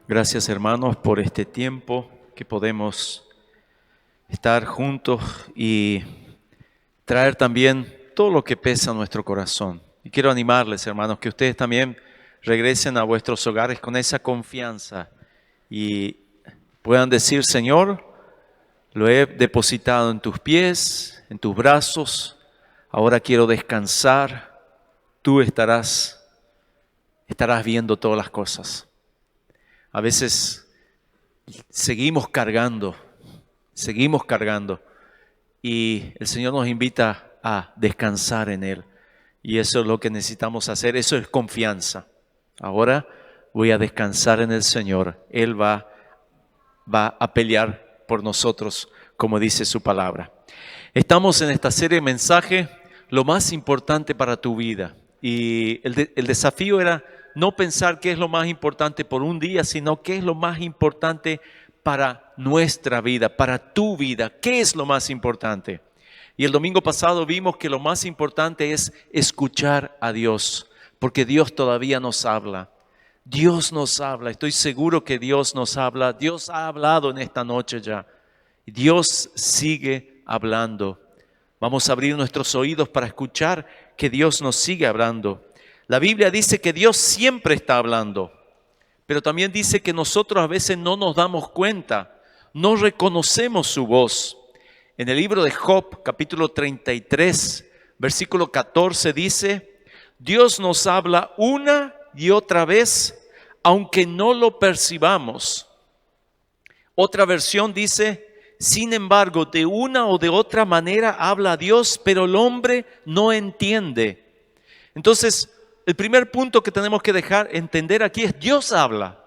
Gracias, hermanos, por este tiempo que podemos estar juntos y traer también todo lo que pesa en nuestro corazón. Y quiero animarles, hermanos, que ustedes también regresen a vuestros hogares con esa confianza y puedan decir: Señor, lo he depositado en tus pies, en tus brazos, ahora quiero descansar, tú estarás viendo todas las cosas. A veces seguimos cargando y el Señor nos invita a descansar en Él. Y eso es lo que necesitamos hacer, eso es confianza. Ahora voy a descansar en el Señor. Él va a pelear por nosotros, como dice su palabra. Estamos en esta serie de mensajes, lo más importante para tu vida. Y el desafío era no pensar qué es lo más importante por un día, sino qué es lo más importante para nuestra vida, para tu vida. ¿Qué es lo más importante? Y el domingo pasado vimos que lo más importante es escuchar a Dios, porque Dios todavía nos habla. Dios nos habla, estoy seguro que Dios nos habla. Dios ha hablado en esta noche ya. Dios sigue hablando. Vamos a abrir nuestros oídos para escuchar que Dios nos sigue hablando. La Biblia dice que Dios siempre está hablando, pero también dice que nosotros a veces no nos damos cuenta, no reconocemos su voz. En el libro de Job, capítulo 33, versículo 14 dice: Dios nos habla una y otra vez, aunque no lo percibamos. Otra versión dice: sin embargo, de una o de otra manera habla Dios, pero el hombre no entiende. Entonces, el primer punto que tenemos que entender aquí es: Dios habla.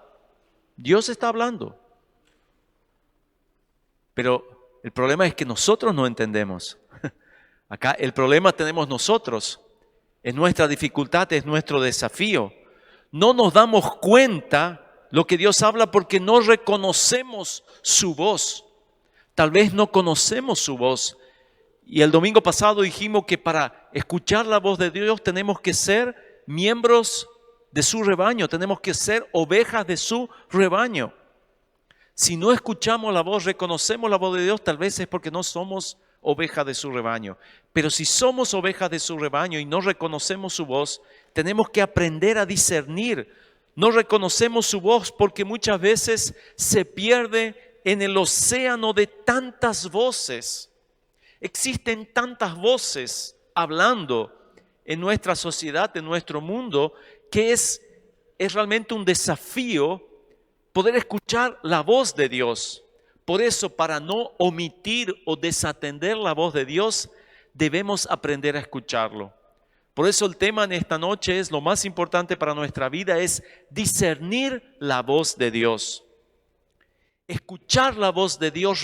Dios está hablando. Pero el problema es que nosotros no entendemos. Acá el problema tenemos nosotros. Es nuestra dificultad, es nuestro desafío. No nos damos cuenta lo que Dios habla porque no reconocemos su voz. Tal vez no conocemos su voz. Y el domingo pasado dijimos que para escuchar la voz de Dios tenemos que ser miembros de su rebaño, tenemos que ser ovejas de su rebaño. Si no escuchamos la voz, reconocemos la voz de Dios, tal vez es porque no somos ovejas de su rebaño. Pero si somos ovejas de su rebaño y no reconocemos su voz, tenemos que aprender a discernir. No reconocemos su voz porque muchas veces se pierde en el océano de tantas voces. Existen tantas voces hablando en nuestra sociedad, en nuestro mundo, que es realmente un desafío poder escuchar la voz de Dios. Por eso, para no omitir o desatender la voz de Dios, debemos aprender a escucharlo. Por eso el tema en esta noche es: lo más importante para nuestra vida es discernir la voz de Dios. Escuchar la voz de Dios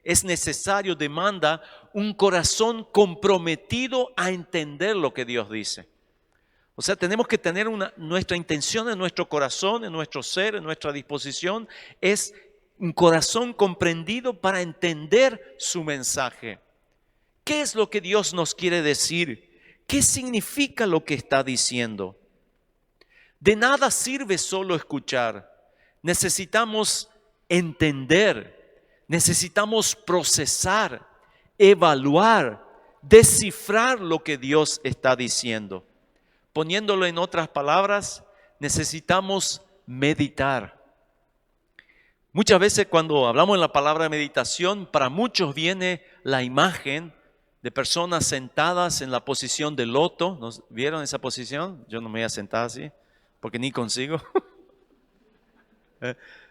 es necesario, demanda un corazón comprometido a entender lo que Dios dice. O sea, tenemos que tener nuestra intención en nuestro corazón, en nuestro ser, en nuestra disposición, es un corazón comprendido para entender su mensaje. ¿Qué es lo que Dios nos quiere decir? ¿Qué significa lo que está diciendo? De nada sirve solo escuchar. Necesitamos entender, necesitamos procesar, evaluar, descifrar lo que Dios está diciendo. Poniéndolo en otras palabras, necesitamos meditar. Muchas veces cuando hablamos en la palabra meditación, para muchos viene la imagen de personas sentadas en la posición de loto. ¿Nos vieron esa posición? Yo no me voy a sentar así, porque ni consigo.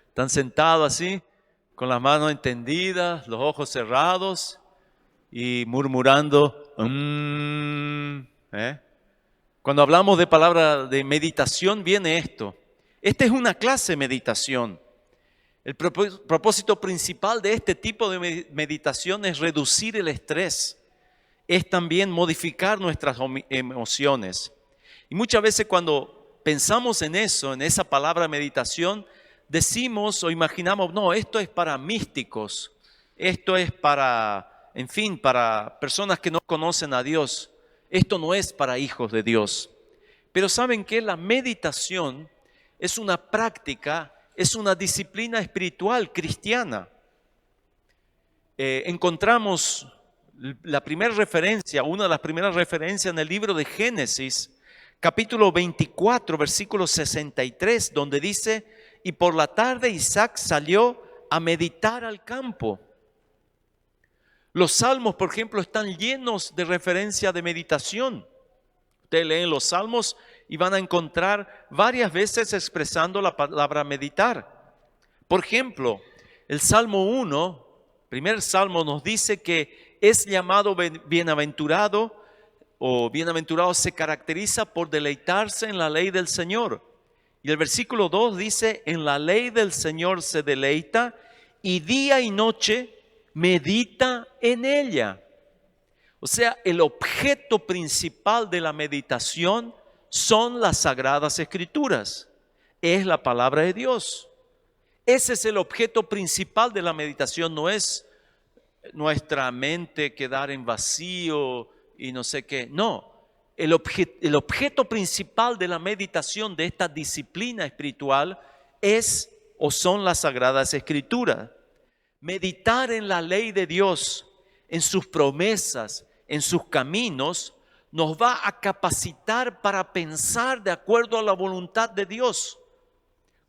Están sentados así, con las manos extendidas, los ojos cerrados y murmurando. Cuando hablamos de palabra de meditación viene esto. Esta es una clase de meditación. El propósito principal de este tipo de meditación es reducir el estrés. Es también modificar nuestras emociones. Y muchas veces cuando pensamos en eso, en esa palabra meditación, decimos o imaginamos: no, esto es para místicos. Esto es para, en fin, para personas que no conocen a Dios. Esto no es para hijos de Dios. Pero ¿saben qué? La meditación es una práctica es una disciplina espiritual cristiana. Encontramos la primera referencia, una de las primeras referencias en el libro de Génesis, capítulo 24, versículo 63, donde dice: y por la tarde Isaac salió a meditar al campo. Los salmos, por ejemplo, están llenos de referencia de meditación. Ustedes leen los salmos y van a encontrar varias veces expresando la palabra meditar. Por ejemplo, el Salmo 1, primer salmo, nos dice que es llamado bienaventurado, o bienaventurado se caracteriza por deleitarse en la ley del Señor. Y el versículo 2 dice: en la ley del Señor se deleita y día y noche medita en ella. O sea, el objeto principal de la meditación son las Sagradas Escrituras, es la palabra de Dios. Ese es el objeto principal de la meditación, no es nuestra mente quedar en vacío y no sé qué. No, el objeto principal de la meditación, de esta disciplina espiritual, es o son las Sagradas Escrituras. Meditar en la ley de Dios, en sus promesas, en sus caminos, nos va a capacitar para pensar de acuerdo a la voluntad de Dios.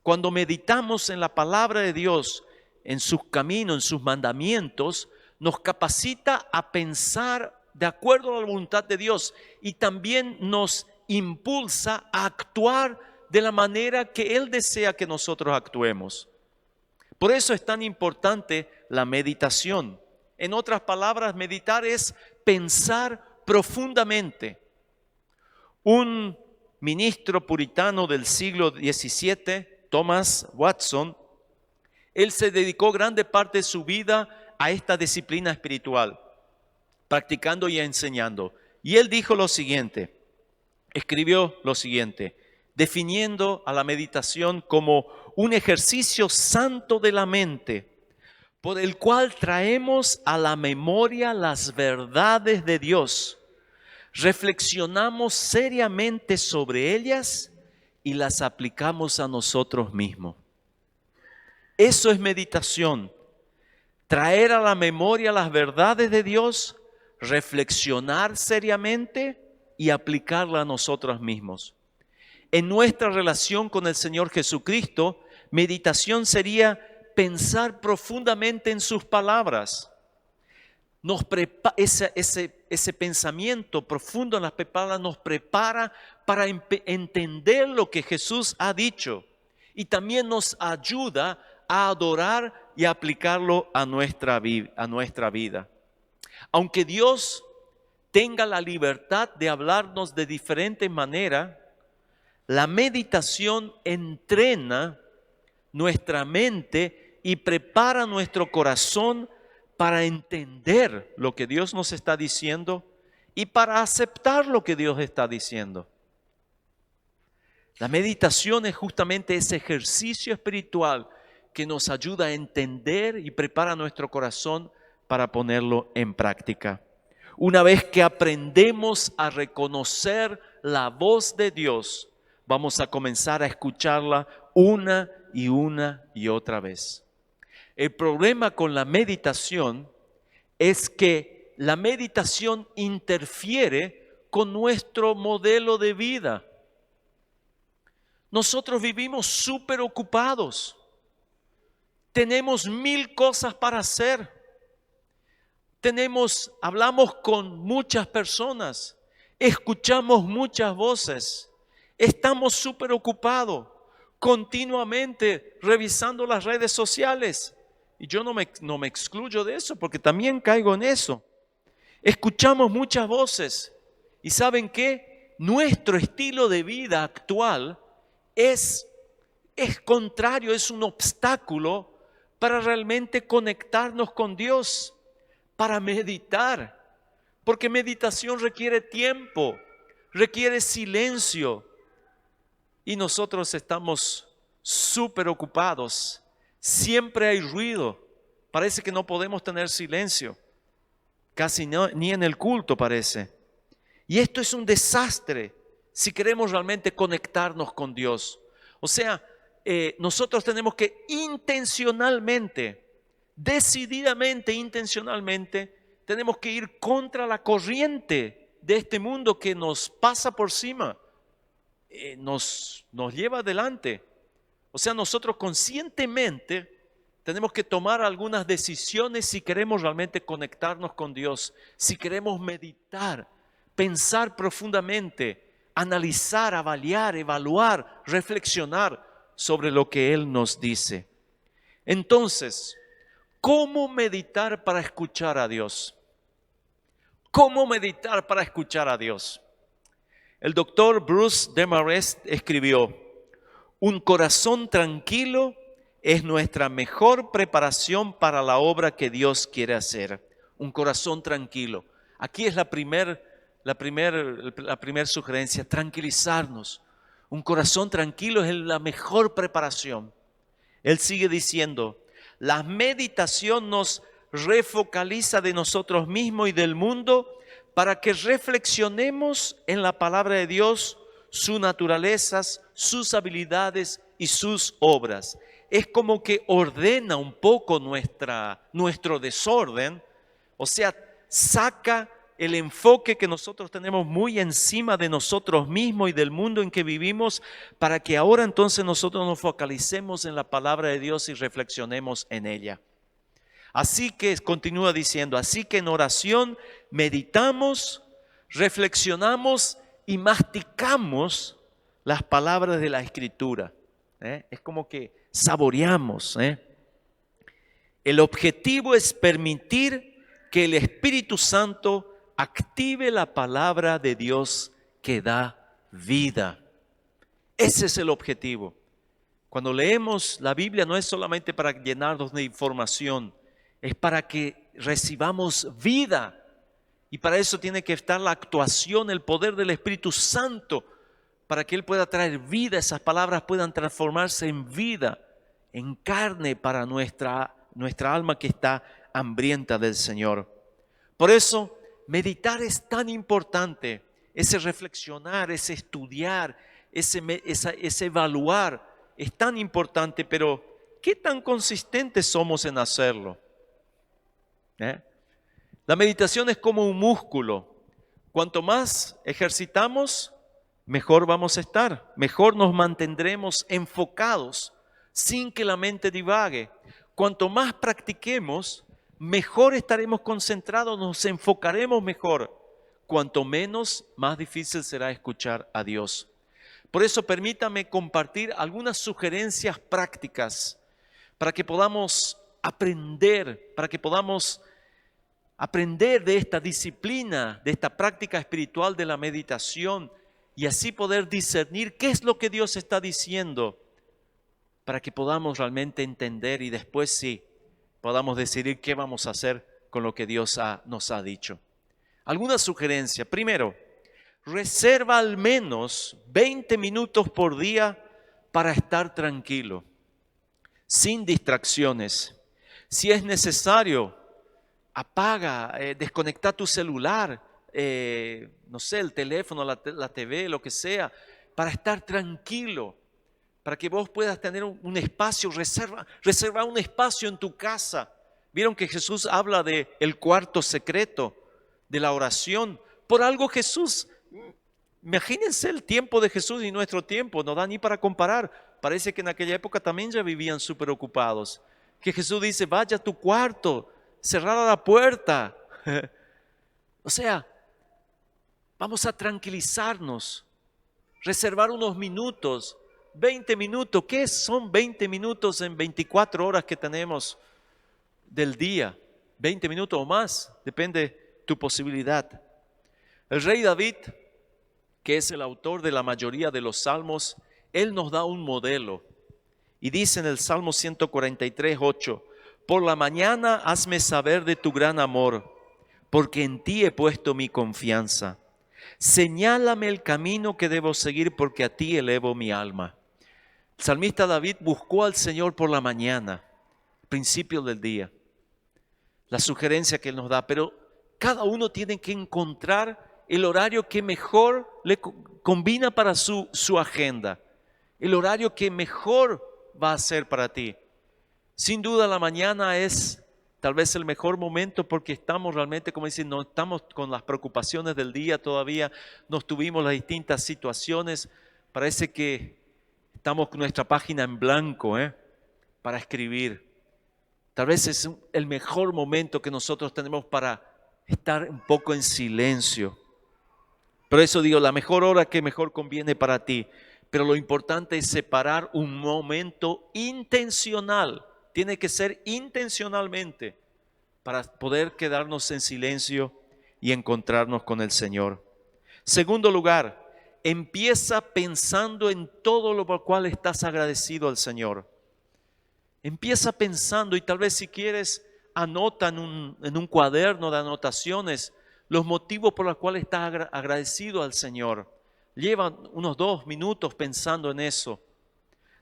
Cuando meditamos en la palabra de Dios, en sus caminos, en sus mandamientos, nos capacita a pensar de acuerdo a la voluntad de Dios y también nos impulsa a actuar de la manera que Él desea que nosotros actuemos. Por eso es tan importante la meditación. En otras palabras, meditar es pensar profundamente. Un ministro puritano del siglo XVII, Thomas Watson, él se dedicó grande parte de su vida a esta disciplina espiritual, practicando y enseñando. Y él dijo lo siguiente, escribió lo siguiente, definiendo a la meditación como un ejercicio santo de la mente, por el cual traemos a la memoria las verdades de Dios, reflexionamos seriamente sobre ellas y las aplicamos a nosotros mismos. Eso es meditación, traer a la memoria las verdades de Dios, reflexionar seriamente y aplicarla a nosotros mismos. En nuestra relación con el Señor Jesucristo, meditación sería pensar profundamente en sus palabras. Ese pensamiento profundo en las palabras nos prepara para entender lo que Jesús ha dicho y también nos ayuda a adorar y aplicarlo a nuestra vida. Aunque Dios tenga la libertad de hablarnos de diferentes maneras, la meditación entrena nuestra mente y prepara nuestro corazón para entender lo que Dios nos está diciendo y para aceptar lo que Dios está diciendo. La meditación es justamente ese ejercicio espiritual que nos ayuda a entender y prepara nuestro corazón para ponerlo en práctica. Una vez que aprendemos a reconocer la voz de Dios, vamos a comenzar a escucharla una y otra vez. El problema con la meditación es que la meditación interfiere con nuestro modelo de vida. Nosotros vivimos súper ocupados. Tenemos 1000 cosas para hacer. Hablamos con muchas personas, escuchamos muchas voces. Estamos súper ocupados, continuamente revisando las redes sociales. Y yo no me excluyo de eso, porque también caigo en eso. Escuchamos muchas voces. ¿Y saben qué? Nuestro estilo de vida actual es contrario, es un obstáculo para realmente conectarnos con Dios, para meditar. Porque meditación requiere tiempo, requiere silencio. Y nosotros estamos súper ocupados. Siempre hay ruido. Parece que no podemos tener silencio. Casi ni en el culto parece. Y esto es un desastre si queremos realmente conectarnos con Dios. O sea, nosotros tenemos que intencionalmente, decididamente, intencionalmente, tenemos que ir contra la corriente de este mundo que nos pasa por encima, nos lleva adelante. O sea, nosotros conscientemente tenemos que tomar algunas decisiones si queremos realmente conectarnos con Dios, si queremos meditar, pensar profundamente, analizar, avaliar, evaluar, reflexionar sobre lo que Él nos dice. Entonces, ¿cómo meditar para escuchar a Dios? ¿Cómo meditar para escuchar a Dios? El doctor Bruce Demarest escribió: un corazón tranquilo es nuestra mejor preparación para la obra que Dios quiere hacer. Un corazón tranquilo. Aquí es la primer sugerencia, tranquilizarnos. Un corazón tranquilo es la mejor preparación. Él sigue diciendo: la meditación nos refocaliza de nosotros mismos y del mundo para que reflexionemos en la palabra de Dios, sus naturalezas, sus habilidades y sus obras. Es como que ordena un poco nuestro desorden, o sea, saca el enfoque que nosotros tenemos muy encima de nosotros mismos y del mundo en que vivimos, para que ahora entonces nosotros nos focalicemos en la palabra de Dios y reflexionemos en ella. Así que continúa diciendo, así que en oración meditamos, reflexionamos y masticamos las palabras de la Escritura. Es como que saboreamos. El objetivo es permitir que el Espíritu Santo active la palabra de Dios que da vida. Ese es el objetivo. Cuando leemos la Biblia no es solamente para llenarnos de información, es para que recibamos vida. Y para eso tiene que estar la actuación, el poder del Espíritu Santo, para que Él pueda traer vida, esas palabras puedan transformarse en vida, en carne para nuestra alma que está hambrienta del Señor. Por eso, meditar es tan importante, ese reflexionar, ese estudiar, ese evaluar, es tan importante, pero ¿qué tan consistentes somos en hacerlo? La meditación es como un músculo. Cuanto más ejercitamos, mejor vamos a estar, mejor nos mantendremos enfocados sin que la mente divague. Cuanto más practiquemos, mejor estaremos concentrados, nos enfocaremos mejor. Cuanto menos, más difícil será escuchar a Dios. Por eso permítame compartir algunas sugerencias prácticas para que podamos aprender de esta disciplina, de esta práctica espiritual de la meditación, y así poder discernir qué es lo que Dios está diciendo, para que podamos realmente entender y después sí podamos decidir qué vamos a hacer con lo que Dios nos ha dicho. Alguna sugerencia. Primero, reserva al menos 20 minutos por día para estar tranquilo, sin distracciones. Si es necesario, apaga, desconecta tu celular, no sé, el teléfono, la TV, lo que sea, para estar tranquilo, para que vos puedas tener un espacio, reserva un espacio en tu casa. Vieron que Jesús habla de el cuarto secreto, de la oración. Por algo Jesús, imagínense el tiempo de Jesús y nuestro tiempo, no da ni para comparar. Parece que en aquella época también ya vivían súper ocupados. Que Jesús dice, vaya a tu cuarto, cerrada la puerta. O sea, vamos a tranquilizarnos, reservar unos minutos, 20 minutos. ¿Qué son 20 minutos en 24 horas que tenemos del día? 20 minutos o más, depende tu posibilidad. El rey David, que es el autor de la mayoría de los salmos, él nos da un modelo. Y dice en el Salmo 143:8, por la mañana hazme saber de tu gran amor, porque en ti he puesto mi confianza. Señálame el camino que debo seguir, porque a ti elevo mi alma. El salmista David buscó al Señor por la mañana, principio del día. La sugerencia que él nos da, pero cada uno tiene que encontrar el horario que mejor le combina para su agenda, el horario que mejor va a hacer para ti. Sin duda la mañana es tal vez el mejor momento porque estamos realmente, como dicen, no estamos con las preocupaciones del día todavía, no tuvimos las distintas situaciones. Parece que estamos con nuestra página en blanco para escribir. Tal vez es el mejor momento que nosotros tenemos para estar un poco en silencio. Por eso digo, la mejor hora que mejor conviene para ti. Pero lo importante es separar un momento intencional. Tiene que ser intencionalmente para poder quedarnos en silencio y encontrarnos con el Señor. Segundo lugar, empieza pensando en todo lo por cual estás agradecido al Señor. Empieza pensando y tal vez si quieres anota en un cuaderno de anotaciones los motivos por los cuales estás agradecido al Señor. Lleva unos 2 minutos pensando en eso.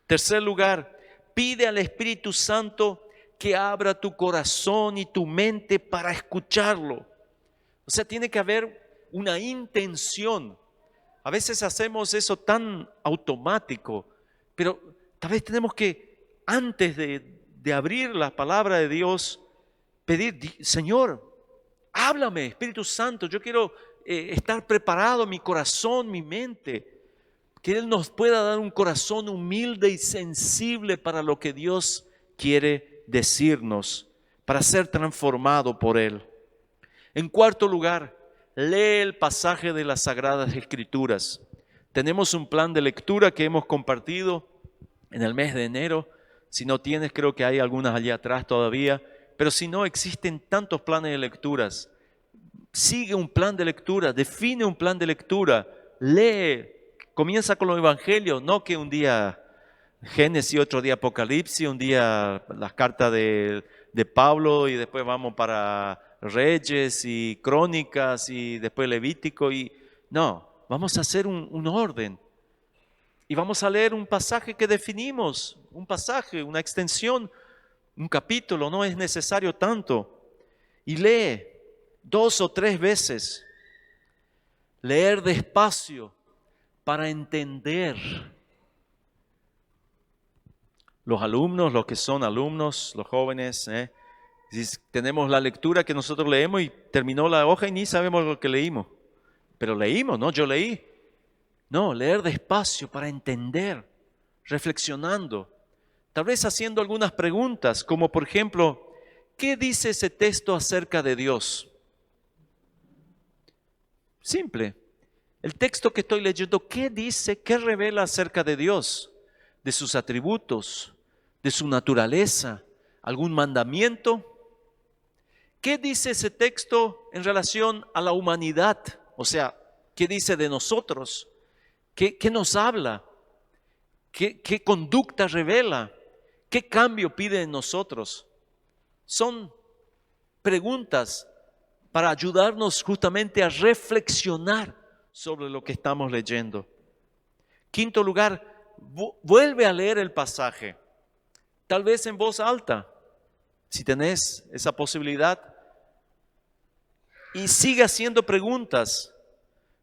Tercer lugar, pide al Espíritu Santo que abra tu corazón y tu mente para escucharlo. O sea, tiene que haber una intención. A veces hacemos eso tan automático, pero tal vez tenemos que, antes de abrir la palabra de Dios, pedir, Señor, háblame, Espíritu Santo, yo quiero estar preparado, mi corazón, mi mente. Que Él nos pueda dar un corazón humilde y sensible para lo que Dios quiere decirnos, para ser transformado por Él. En cuarto lugar, lee el pasaje de las Sagradas Escrituras. Tenemos un plan de lectura que hemos compartido en el mes de enero. Si no tienes, creo que hay algunas allá atrás todavía. Pero si no, existen tantos planes de lecturas. Sigue un plan de lectura, define un plan de lectura, lee. Comienza con los evangelios, no que un día Génesis, otro día Apocalipsis, un día las cartas de Pablo y después vamos para Reyes y Crónicas y después Levítico. No, vamos a hacer un orden y vamos a leer un pasaje que definimos, un pasaje, una extensión, un capítulo, no es necesario tanto. Y lee 2 o 3 veces, leer despacio, para entender. Los alumnos, los que son alumnos, los jóvenes, tenemos la lectura que nosotros leemos y terminó la hoja y ni sabemos lo que leímos. Pero leímos, ¿no? Yo leí. No, leer despacio para entender, reflexionando. Tal vez haciendo algunas preguntas, como por ejemplo, ¿qué dice ese texto acerca de Dios? Simple. El texto que estoy leyendo, ¿qué dice? ¿Qué revela acerca de Dios? De sus atributos, de su naturaleza, algún mandamiento. ¿Qué dice ese texto en relación a la humanidad? O sea, ¿qué dice de nosotros? ¿Qué nos habla? ¿Qué conducta revela? ¿Qué cambio pide en nosotros? Son preguntas para ayudarnos justamente a reflexionar sobre lo que estamos leyendo. Quinto lugar, vuelve a leer el pasaje, tal vez en voz alta, si tenés esa posibilidad, y sigue haciendo preguntas.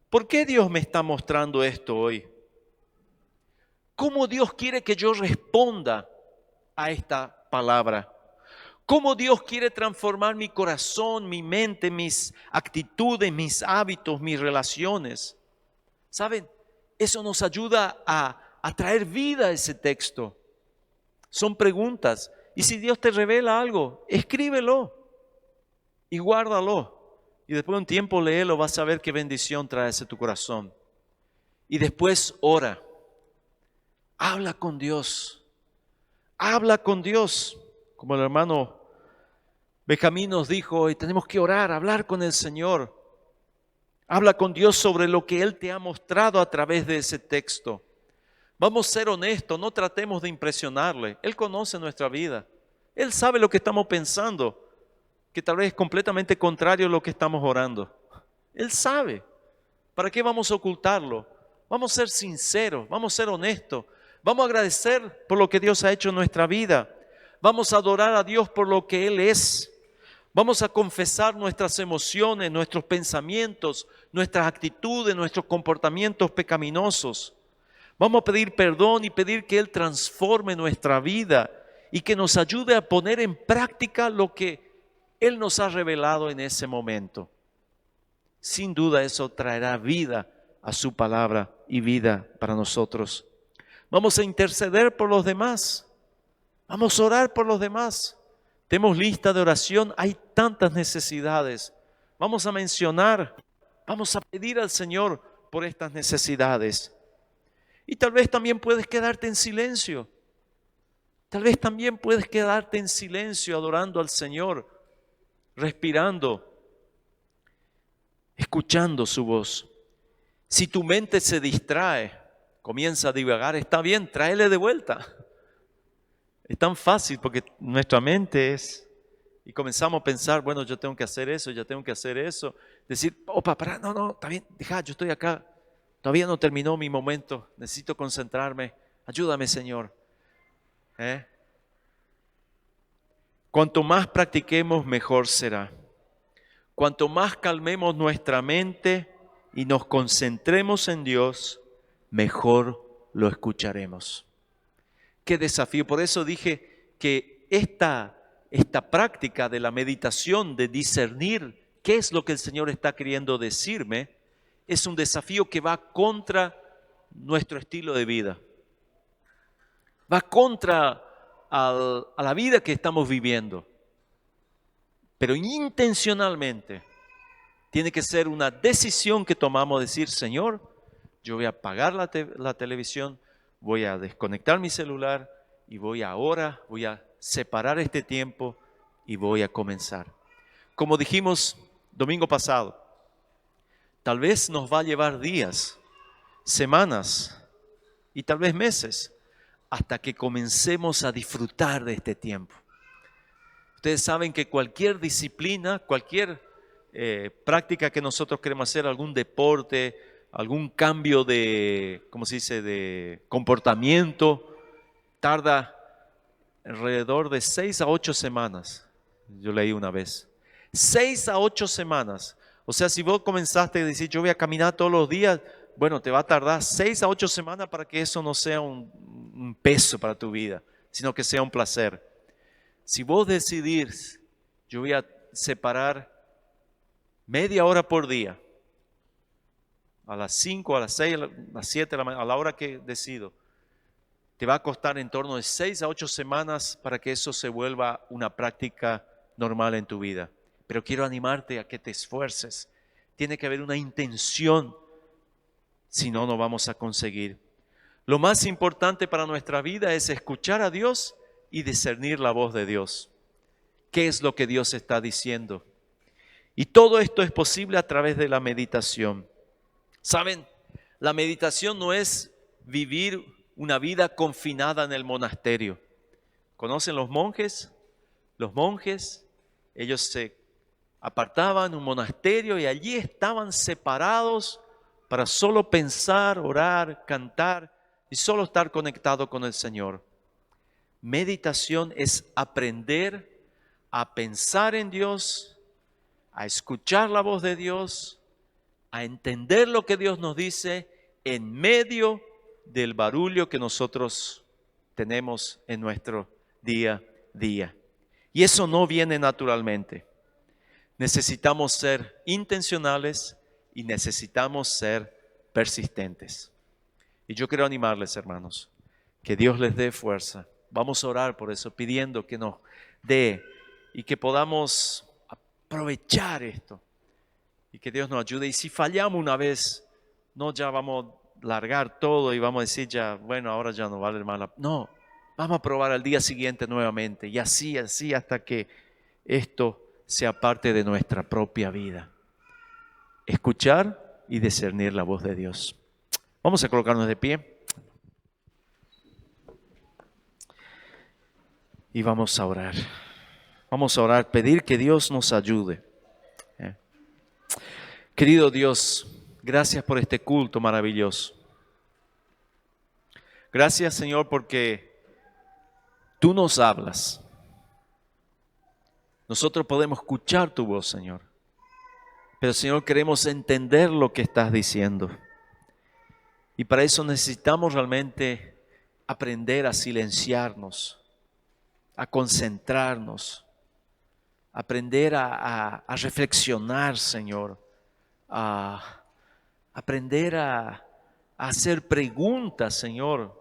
¿Por qué Dios me está mostrando esto hoy? ¿Cómo Dios quiere que yo responda a esta palabra? ¿Cómo Dios quiere transformar mi corazón, mi mente, mis actitudes, mis hábitos, mis relaciones? ¿Saben? Eso nos ayuda a traer vida a ese texto. Son preguntas. Y si Dios te revela algo, escríbelo y guárdalo. Y después de un tiempo léelo, vas a ver qué bendición trae ese tu corazón. Y después ora. Habla con Dios. Habla con Dios. Como el hermano Benjamín nos dijo hoy, tenemos que orar, hablar con el Señor. Habla con Dios sobre lo que Él te ha mostrado a través de ese texto. Vamos a ser honestos, no tratemos de impresionarle. Él conoce nuestra vida. Él sabe lo que estamos pensando, que tal vez es completamente contrario a lo que estamos orando. Él sabe. ¿Para qué vamos a ocultarlo? Vamos a ser sinceros, vamos a ser honestos. Vamos a agradecer por lo que Dios ha hecho en nuestra vida. Vamos a adorar a Dios por lo que Él es. Vamos a confesar nuestras emociones, nuestros pensamientos, nuestras actitudes, nuestros comportamientos pecaminosos. Vamos a pedir perdón y pedir que Él transforme nuestra vida y que nos ayude a poner en práctica lo que Él nos ha revelado en ese momento. Sin duda eso traerá vida a su palabra y vida para nosotros. Vamos a interceder por los demás. Vamos a orar por los demás. Tenemos lista de oración, hay tantas necesidades. Vamos a mencionar, vamos a pedir al Señor por estas necesidades. Y tal vez también puedes quedarte en silencio. Tal vez también puedes quedarte en silencio adorando al Señor, respirando, escuchando su voz. Si tu mente se distrae, comienza a divagar, está bien, tráele de vuelta. Es tan fácil porque nuestra mente es, y comenzamos a pensar, bueno, yo tengo que hacer eso, ya tengo que hacer eso. Decir, opa, pará, no, está bien, deja, yo estoy acá. Todavía no terminó mi momento, necesito concentrarme. Ayúdame, Señor. Cuanto más practiquemos, mejor será. Cuanto más calmemos nuestra mente y nos concentremos en Dios, mejor lo escucharemos. Qué desafío. Por eso dije que esta práctica de la meditación, de discernir qué es lo que el Señor está queriendo decirme, es un desafío que va contra nuestro estilo de vida. Va contra a la vida que estamos viviendo. Pero intencionalmente tiene que ser una decisión que tomamos, decir, Señor, yo voy a apagar la televisión, voy a desconectar mi celular y voy a separar este tiempo y voy a comenzar. Como dijimos domingo pasado, tal vez nos va a llevar días, semanas y tal vez meses hasta que comencemos a disfrutar de este tiempo. Ustedes saben que cualquier disciplina, cualquier práctica que nosotros queremos hacer, algún deporte, algún cambio de, ¿cómo se dice?, de comportamiento, tarda alrededor de 6 a 8 semanas. Yo leí una vez. 6 a 8 semanas. O sea, si vos comenzaste a decir, yo voy a caminar todos los días, bueno, te va a tardar 6 a 8 semanas para que eso no sea un peso para tu vida, sino que sea un placer. Si vos decidís, yo voy a separar media hora por día, a las 5, a las 6, a las 7 de la mañana, a la hora que decido, te va a costar en torno de 6 a 8 semanas para que eso se vuelva una práctica normal en tu vida. Pero quiero animarte a que te esfuerces. Tiene que haber una intención, si no, no vamos a conseguir. Lo más importante para nuestra vida es escuchar a Dios y discernir la voz de Dios. ¿Qué es lo que Dios está diciendo? Y todo esto es posible a través de la meditación. ¿Saben? La meditación no es vivir una vida confinada en el monasterio. ¿Conocen los monjes? Los monjes, ellos se apartaban en un monasterio y allí estaban separados para solo pensar, orar, cantar y solo estar conectado con el Señor. Meditación es aprender a pensar en Dios, a escuchar la voz de Dios, a entender lo que Dios nos dice en medio del barullo que nosotros tenemos en nuestro día a día. Y eso no viene naturalmente. Necesitamos ser intencionales y necesitamos ser persistentes. Y yo quiero animarles, hermanos, que Dios les dé fuerza. Vamos a orar por eso, pidiendo que nos dé y que podamos aprovechar esto y que Dios nos ayude. Y si fallamos una vez, no ya vamos a largar todo y vamos a decir ya, bueno, ahora ya no vale más la... No, vamos a probar al día siguiente nuevamente y así hasta que esto sea parte de nuestra propia vida. Escuchar y discernir la voz de Dios. Vamos a colocarnos de pie. Y vamos a orar. Vamos a orar, pedir que Dios nos ayude. Querido Dios, gracias por este culto maravilloso. Gracias, Señor, porque tú nos hablas. Nosotros podemos escuchar tu voz, Señor. Pero, Señor, queremos entender lo que estás diciendo. Y para eso necesitamos realmente aprender a silenciarnos, a concentrarnos, aprender a reflexionar, Señor, a aprender a hacer preguntas, Señor,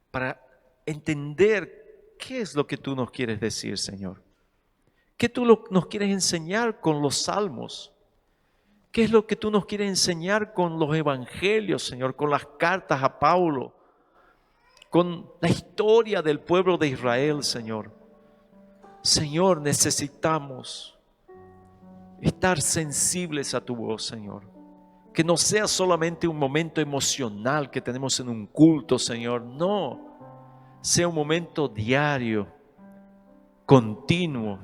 para entender qué es lo que tú nos quieres decir, Señor. ¿Qué tú nos quieres enseñar con los salmos? ¿Qué es lo que tú nos quieres enseñar con los evangelios, Señor? Con las cartas a Pablo, con la historia del pueblo de Israel, Señor. Señor, necesitamos estar sensibles a tu voz, Señor. Que no sea solamente un momento emocional que tenemos en un culto, Señor. No, sea un momento diario, continuo,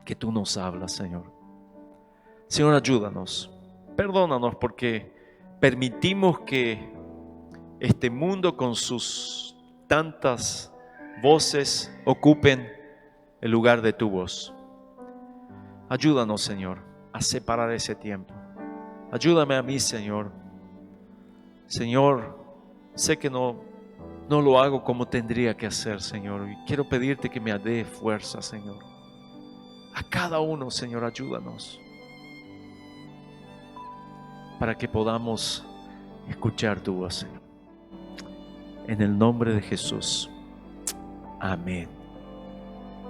que tú nos hablas, Señor. Señor, ayúdanos. Perdónanos porque permitimos que este mundo con sus tantas voces ocupen el lugar de tu voz. Ayúdanos, Señor, a separar ese tiempo. Ayúdame a mí, Señor. Señor, sé que no lo hago como tendría que hacer, Señor. Y quiero pedirte que me dé fuerza, Señor. A cada uno, Señor, ayúdanos. Para que podamos escuchar tu voz, Señor. En el nombre de Jesús. Amén.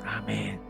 Amén.